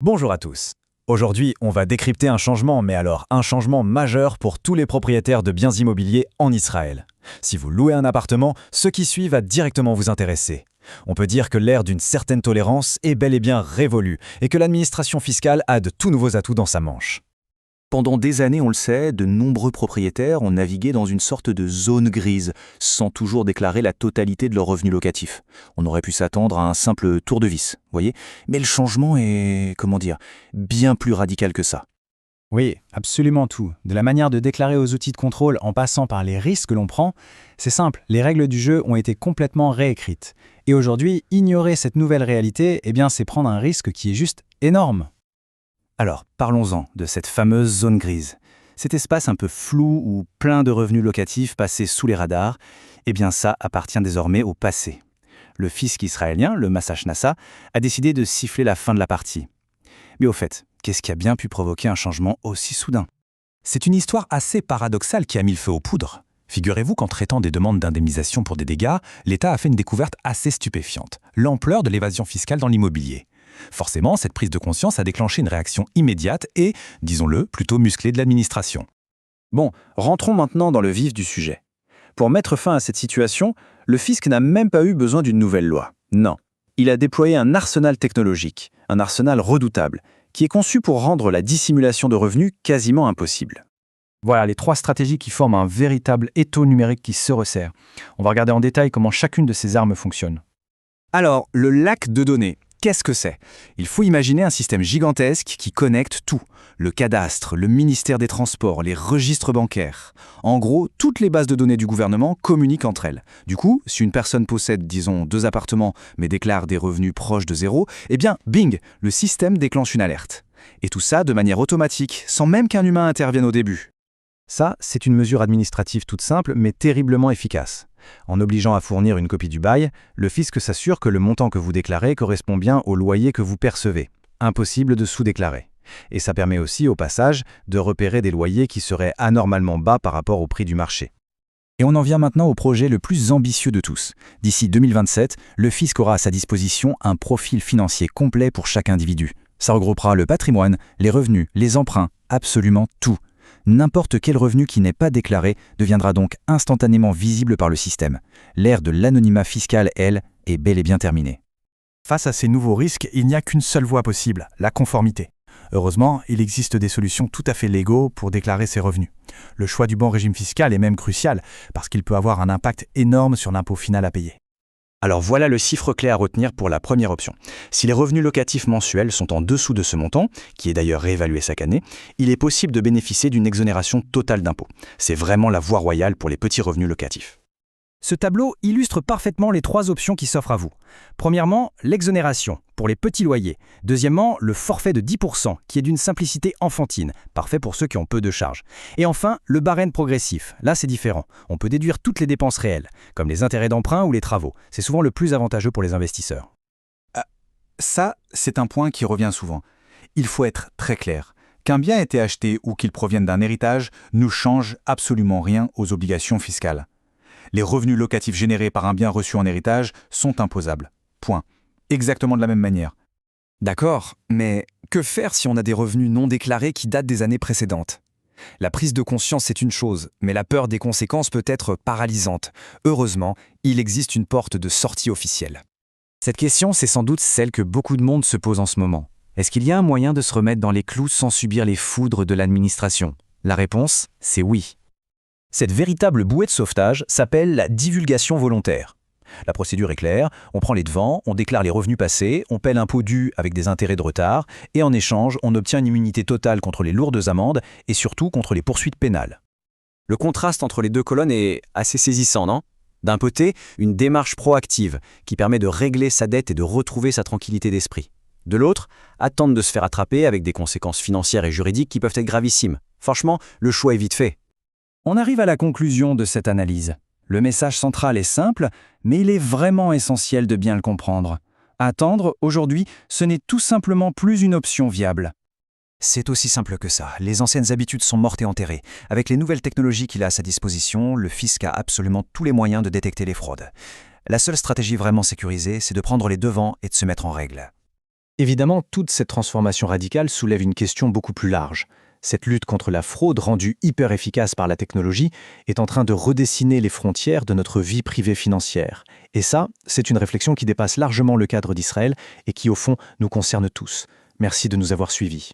Bonjour à tous. Aujourd'hui, on va décrypter un changement, mais alors un changement majeur pour tous les propriétaires de biens immobiliers en Israël. Si vous louez un appartement, ce qui suit va directement vous intéresser. On peut dire que l'ère d'une certaine tolérance est bel et bien révolue et que l'administration fiscale a de tout nouveaux atouts dans sa manche. Pendant des années, on le sait, de nombreux propriétaires ont navigué dans une sorte de zone grise, sans toujours déclarer la totalité de leurs revenus locatifs. On aurait pu s'attendre à un simple tour de vis, voyez. Mais le changement est, bien plus radical que ça. Oui, absolument tout. De la manière de déclarer aux outils de contrôle en passant par les risques que l'on prend, c'est simple, les règles du jeu ont été complètement réécrites. Et aujourd'hui, ignorer cette nouvelle réalité, c'est prendre un risque qui est juste énorme. Alors, parlons-en de cette fameuse zone grise. Cet espace un peu flou où plein de revenus locatifs passaient sous les radars, ça appartient désormais au passé. Le fisc israélien, le Mas Nassa, a décidé de siffler la fin de la partie. Mais au fait, qu'est-ce qui a bien pu provoquer un changement aussi soudain ? C'est une histoire assez paradoxale qui a mis le feu aux poudres. Figurez-vous qu'en traitant des demandes d'indemnisation pour des dégâts, l'État a fait une découverte assez stupéfiante, l'ampleur de l'évasion fiscale dans l'immobilier. Forcément, cette prise de conscience a déclenché une réaction immédiate et, disons-le, plutôt musclée de l'administration. Bon, rentrons maintenant dans le vif du sujet. Pour mettre fin à cette situation, le fisc n'a même pas eu besoin d'une nouvelle loi. Non, il a déployé un arsenal technologique, un arsenal redoutable, qui est conçu pour rendre la dissimulation de revenus quasiment impossible. Voilà les 3 stratégies qui forment un véritable étau numérique qui se resserre. On va regarder en détail comment chacune de ces armes fonctionne. Alors, le lac de données. Qu'est-ce que c'est ? Il faut imaginer un système gigantesque qui connecte tout. Le cadastre, le ministère des Transports, les registres bancaires. En gros, toutes les bases de données du gouvernement communiquent entre elles. Du coup, si une personne possède, disons, 2 appartements, mais déclare des revenus proches de zéro, bing, le système déclenche une alerte. Et tout ça de manière automatique, sans même qu'un humain intervienne au début. Ça, c'est une mesure administrative toute simple, mais terriblement efficace. En obligeant à fournir une copie du bail, le fisc s'assure que le montant que vous déclarez correspond bien au loyer que vous percevez. Impossible de sous-déclarer. Et ça permet aussi, au passage, de repérer des loyers qui seraient anormalement bas par rapport au prix du marché. Et on en vient maintenant au projet le plus ambitieux de tous. D'ici 2027, le fisc aura à sa disposition un profil financier complet pour chaque individu. Ça regroupera le patrimoine, les revenus, les emprunts, absolument tout. N'importe quel revenu qui n'est pas déclaré deviendra donc instantanément visible par le système. L'ère de l'anonymat fiscal, elle, est bel et bien terminée. Face à ces nouveaux risques, il n'y a qu'une seule voie possible, la conformité. Heureusement, il existe des solutions tout à fait légaux pour déclarer ces revenus. Le choix du bon régime fiscal est même crucial, parce qu'il peut avoir un impact énorme sur l'impôt final à payer. Alors voilà le chiffre clé à retenir pour la première option. Si les revenus locatifs mensuels sont en dessous de ce montant, qui est d'ailleurs réévalué chaque année, il est possible de bénéficier d'une exonération totale d'impôt. C'est vraiment la voie royale pour les petits revenus locatifs. Ce tableau illustre parfaitement les 3 options qui s'offrent à vous. Premièrement, l'exonération, pour les petits loyers. Deuxièmement, le forfait de 10%, qui est d'une simplicité enfantine, parfait pour ceux qui ont peu de charges. Et enfin, le barème progressif. Là, c'est différent. On peut déduire toutes les dépenses réelles, comme les intérêts d'emprunt ou les travaux. C'est souvent le plus avantageux pour les investisseurs. Ça, c'est un point qui revient souvent. Il faut être très clair. Qu'un bien ait été acheté ou qu'il provienne d'un héritage ne change absolument rien aux obligations fiscales. Les revenus locatifs générés par un bien reçu en héritage sont imposables. Point. Exactement de la même manière. D'accord, mais que faire si on a des revenus non déclarés qui datent des années précédentes ? La prise de conscience, c'est une chose, mais la peur des conséquences peut être paralysante. Heureusement, il existe une porte de sortie officielle. Cette question, c'est sans doute celle que beaucoup de monde se pose en ce moment. Est-ce qu'il y a un moyen de se remettre dans les clous sans subir les foudres de l'administration ? La réponse, c'est oui. Cette véritable bouée de sauvetage s'appelle la divulgation volontaire. La procédure est claire, on prend les devants, on déclare les revenus passés, on paie l'impôt dû avec des intérêts de retard, et en échange, on obtient une immunité totale contre les lourdes amendes et surtout contre les poursuites pénales. Le contraste entre les 2 colonnes est assez saisissant, non ? D'un côté, une démarche proactive qui permet de régler sa dette et de retrouver sa tranquillité d'esprit. De l'autre, attendre de se faire attraper avec des conséquences financières et juridiques qui peuvent être gravissimes. Franchement, le choix est vite fait. On arrive à la conclusion de cette analyse. Le message central est simple, mais il est vraiment essentiel de bien le comprendre. Attendre, aujourd'hui, ce n'est tout simplement plus une option viable. C'est aussi simple que ça. Les anciennes habitudes sont mortes et enterrées. Avec les nouvelles technologies qu'il a à sa disposition, le fisc a absolument tous les moyens de détecter les fraudes. La seule stratégie vraiment sécurisée, c'est de prendre les devants et de se mettre en règle. Évidemment, toute cette transformation radicale soulève une question beaucoup plus large. Cette lutte contre la fraude, rendue hyper efficace par la technologie, est en train de redessiner les frontières de notre vie privée financière. Et ça, c'est une réflexion qui dépasse largement le cadre d'Israël et qui, au fond, nous concerne tous. Merci de nous avoir suivis.